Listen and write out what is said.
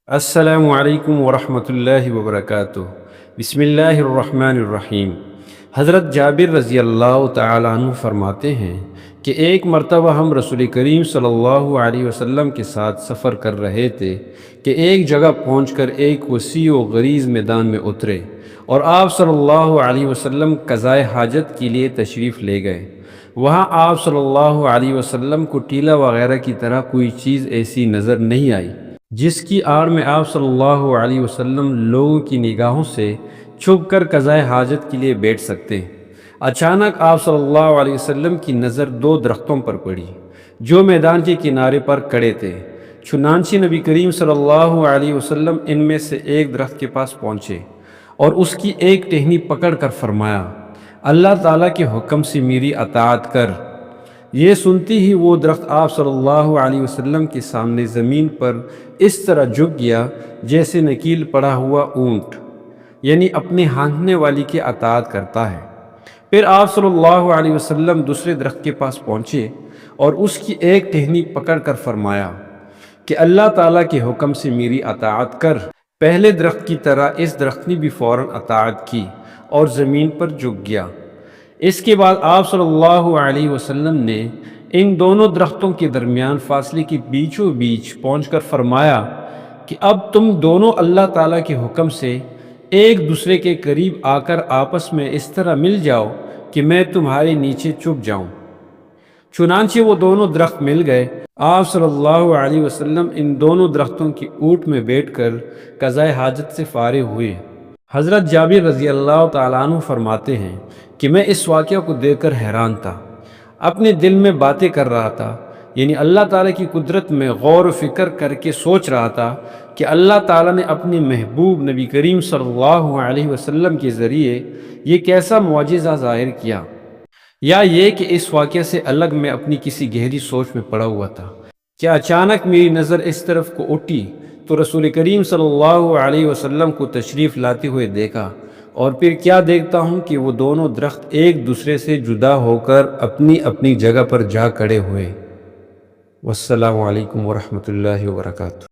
السلام علیکم ورحمۃ اللہ وبرکاتہ۔ بسم اللہ الرحمن الرحیم۔ حضرت جابر رضی اللہ تعالیٰ عنہ فرماتے ہیں کہ ایک مرتبہ ہم رسول کریم صلی اللہ علیہ وسلم کے ساتھ سفر کر رہے تھے کہ ایک جگہ پہنچ کر ایک وسیع و غریض میدان میں اترے اور آپ صلی اللہ علیہ وسلم قضائے حاجت کے لیے تشریف لے گئے۔ وہاں آپ صلی اللہ علیہ وسلم کو ٹیلا وغیرہ کی طرح کوئی چیز ایسی نظر نہیں آئی جس کی آڑ میں آپ صلی اللہ علیہ وسلم لوگوں کی نگاہوں سے چھپ کر قضائے حاجت کے لیے بیٹھ سکتے۔ اچانک آپ صلی اللہ علیہ وسلم کی نظر دو درختوں پر پڑی جو میدان کے کنارے پر کھڑے تھے۔ چنانچہ نبی کریم صلی اللہ علیہ وسلم ان میں سے ایک درخت کے پاس پہنچے اور اس کی ایک ٹہنی پکڑ کر فرمایا، اللہ تعالیٰ کے حکم سے میری اطاعت کر۔ یہ سنتی ہی وہ درخت آپ صلی اللہ علیہ وسلم کے سامنے زمین پر اس طرح جھک گیا جیسے نکیل پڑا ہوا اونٹ، یعنی اپنے ہانکنے والی کی اطاعت کرتا ہے۔ پھر آپ صلی اللہ علیہ وسلم دوسرے درخت کے پاس پہنچے اور اس کی ایک ٹہنی پکڑ کر فرمایا کہ اللہ تعالیٰ کے حکم سے میری اطاعت کر۔ پہلے درخت کی طرح اس درخت نے بھی فوراً اطاعت کی اور زمین پر جھک گیا۔ اس کے بعد آپ صلی اللہ علیہ وسلم نے ان دونوں درختوں کے درمیان فاصلے کے بیچوں بیچ پہنچ کر فرمایا کہ اب تم دونوں اللہ تعالیٰ کے حکم سے ایک دوسرے کے قریب آ کر آپس میں اس طرح مل جاؤ کہ میں تمہارے نیچے چھپ جاؤں۔ چنانچہ وہ دونوں درخت مل گئے۔ آپ صلی اللہ علیہ وسلم ان دونوں درختوں کی اوٹ میں بیٹھ کر قضائے حاجت سے فارغ ہوئے۔ حضرت جابر رضی اللہ تعالیٰ عنہ فرماتے ہیں کہ میں اس واقعہ کو دیکھ کر حیران تھا، اپنے دل میں باتیں کر رہا تھا، یعنی اللہ تعالیٰ کی قدرت میں غور و فکر کر کے سوچ رہا تھا کہ اللہ تعالیٰ نے اپنے محبوب نبی کریم صلی اللہ علیہ وسلم کے ذریعے یہ کیسا معجزہ ظاہر کیا، یا یہ کہ اس واقعہ سے الگ میں اپنی کسی گہری سوچ میں پڑا ہوا تھا کہ اچانک میری نظر اس طرف کو اٹھی تو رسول کریم صلی اللہ علیہ وسلم کو تشریف لاتے ہوئے دیکھا، اور پھر کیا دیکھتا ہوں کہ وہ دونوں درخت ایک دوسرے سے جدا ہو کر اپنی اپنی جگہ پر جا کھڑے ہوئے۔ والسلام علیکم ورحمۃ اللہ وبرکاتہ۔